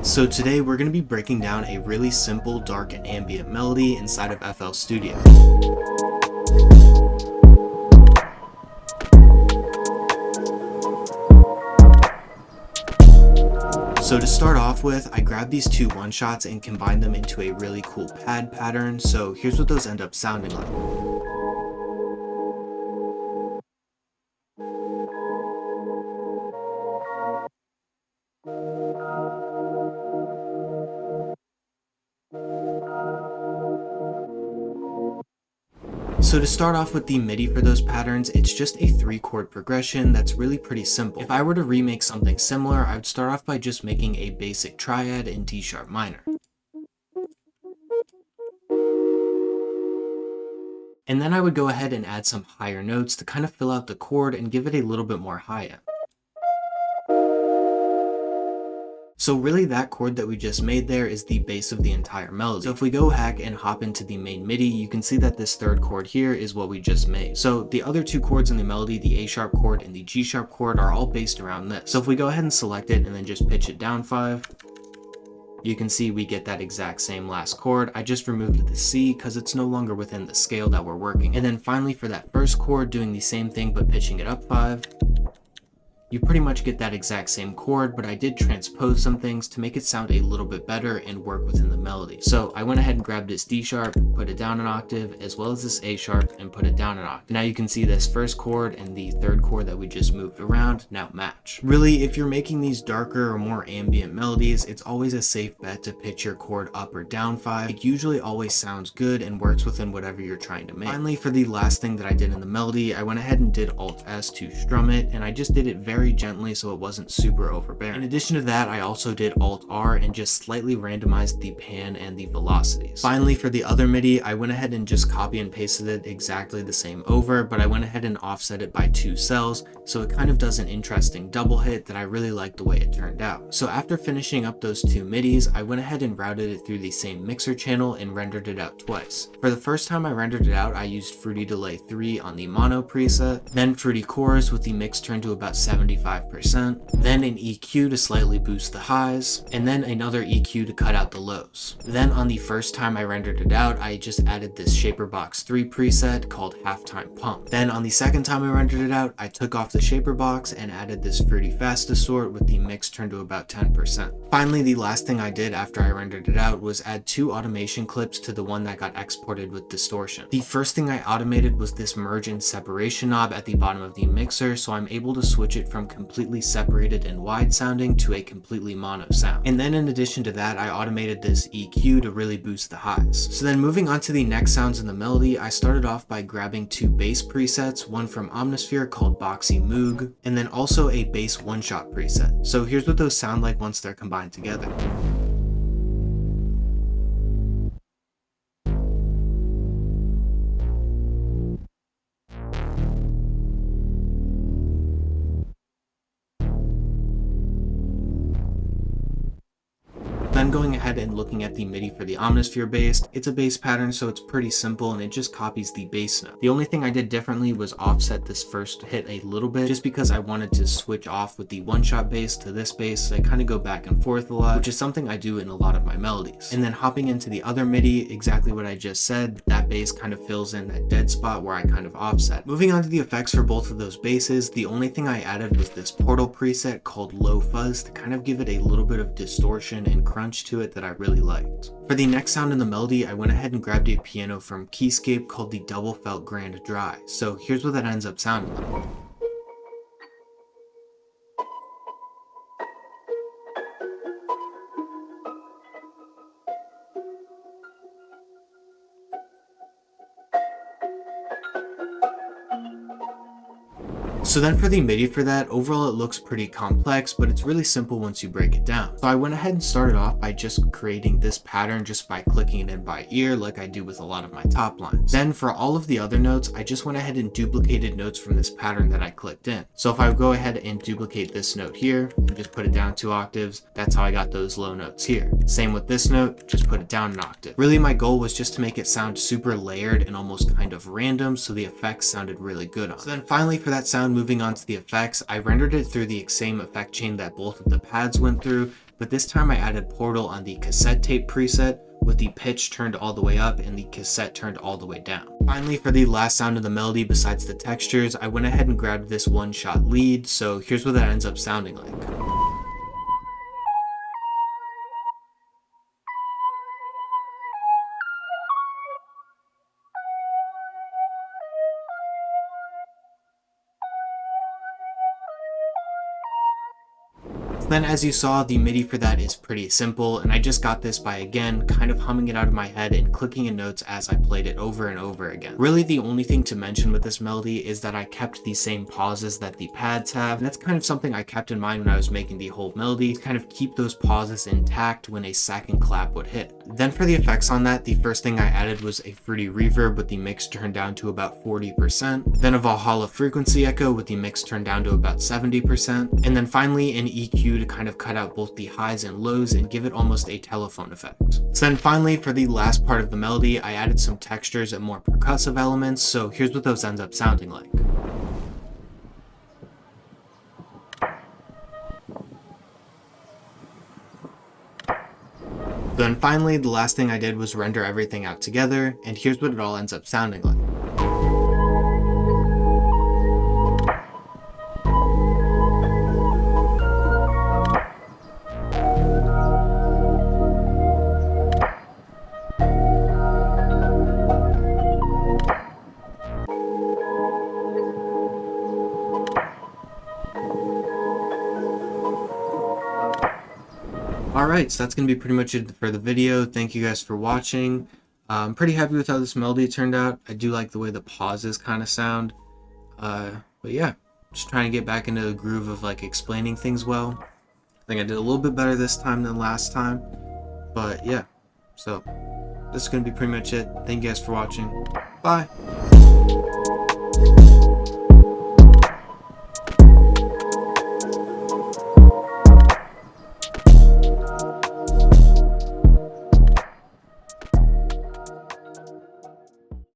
So today we're going to be breaking down a really simple, dark, and ambient melody inside of FL Studio. So to start off with, I grabbed these two one-shots and combined them into a really cool pad pattern. So here's what those end up sounding like. So to start off with the MIDI for those patterns, it's just a 3-chord progression that's really pretty simple. If I were to remake something similar, I would start off by just making a basic triad in D sharp minor. And then I would go ahead and add some higher notes to kind of fill out the chord and give it a little bit more high end. So really that chord that we just made there is the base of the entire melody. So if we go back and hop into the main MIDI, you can see that this third chord here is what we just made. So the other two chords in the melody, the A sharp chord and the G sharp chord, are all based around this. So if we go ahead and select it and then just pitch it down 5, you can see we get that exact same last chord. I just removed the C because it's no longer within the scale that we're working. And then finally for that first chord, doing the same thing but pitching it up 5. You pretty much get that exact same chord, but I did transpose some things to make it sound a little bit better and work within the melody. So I went ahead and grabbed this D sharp, put it down an octave, as well as this A sharp, and put it down an octave. Now you can see this first chord and the third chord that we just moved around now match. Really, if you're making these darker or more ambient melodies, it's always a safe bet to pitch your chord up or down 5. It usually always sounds good and works within whatever you're trying to make. Finally, for the last thing that I did in the melody, I went ahead and did Alt S to strum it, and I just did it very gently so it wasn't super overbearing. In addition to that, I also did Alt R and just slightly randomized the pan and the velocities. Finally, for the other MIDI, I went ahead and just copy and pasted it exactly the same over, but I went ahead and offset it by 2 cells, so it kind of does an interesting double hit that I really like the way it turned out. So after finishing up those 2 MIDIs, I went ahead and routed it through the same mixer channel and rendered it out twice. For the first time I rendered it out, I used Fruity Delay 3 on the mono preset, then Fruity Chorus with the mix turned to about 75%, then an EQ to slightly boost the highs, and then another EQ to cut out the lows. Then on the first time I rendered it out, I just added this Shaperbox 3 preset called Halftime Pump. Then on the second time I rendered it out, I took off the Shaperbox and added this Fruity Fast Distort with the mix turned to about 10%. Finally, the last thing I did after I rendered it out was add 2 automation clips to the one that got exported with distortion. The first thing I automated was this merge and separation knob at the bottom of the mixer, so I'm able to switch it from completely separated and wide sounding to a completely mono sound. And then in addition to that, I automated this EQ to really boost the highs. So then moving on to the next sounds in the melody, I started off by grabbing 2 bass presets, one from Omnisphere called Boxy Moog, and then also a bass one-shot preset. So here's what those sound like once they're combined together. Then going ahead and looking at the MIDI for the Omnisphere bass, it's a bass pattern, so it's pretty simple and it just copies the bass note. The only thing I did differently was offset this first hit a little bit, just because I wanted to switch off with the one-shot bass to this bass. I kind of go back and forth a lot, which is something I do in a lot of my melodies. And then hopping into the other MIDI, exactly what I just said, that bass kind of fills in that dead spot where I kind of offset. Moving on to the effects for both of those basses, the only thing I added was this Portal preset called Low Fuzz to kind of give it a little bit of distortion and crunch to it that I really liked. For the next sound in the melody, I went ahead and grabbed a piano from Keyscape called the Double Felt Grand Dry. So here's what that ends up sounding like. So then for the MIDI for that, overall it looks pretty complex, but it's really simple once you break it down. So I went ahead and started off by just creating this pattern just by clicking it in by ear like I do with a lot of my top lines. Then for all of the other notes, I just went ahead and duplicated notes from this pattern that I clicked in. So if I go ahead and duplicate this note here and just put it down 2 octaves, that's how I got those low notes here. Same with this note, just put it down an octave. Really my goal was just to make it sound super layered and almost kind of random, so the effects sounded really good on. So then finally for that sound, moving on to the effects, I rendered it through the same effect chain that both of the pads went through, but this time I added Portal on the cassette tape preset with the pitch turned all the way up and the cassette turned all the way down. Finally, for the last sound of the melody besides the textures, I went ahead and grabbed this one-shot lead, so here's what that ends up sounding like. Then as you saw, the MIDI for that is pretty simple, and I just got this by again kind of humming it out of my head and clicking in notes as I played it over and over again. Really the only thing to mention with this melody is that I kept the same pauses that the pads have, and that's kind of something I kept in mind when I was making the whole melody, to kind of keep those pauses intact when a second clap would hit. Then for the effects on that, the first thing I added was a fruity reverb with the mix turned down to about 40%, then a Valhalla frequency echo with the mix turned down to about 70%, and then finally an EQ to kind of cut out both the highs and lows and give it almost a telephone effect. So then finally, for the last part of the melody, I added some textures and more percussive elements, so here's what those ends up sounding like. Then finally, the last thing I did was render everything out together, and here's what it all ends up sounding like. Alright, so that's going to be pretty much it for the video. Thank you guys for watching. I'm pretty happy with how this melody turned out. I do like the way the pauses kind of sound. But yeah, just trying to get back into the groove of like explaining things well. I think I did a little bit better this time than last time. But yeah, so this is going to be pretty much it. Thank you guys for watching. Bye!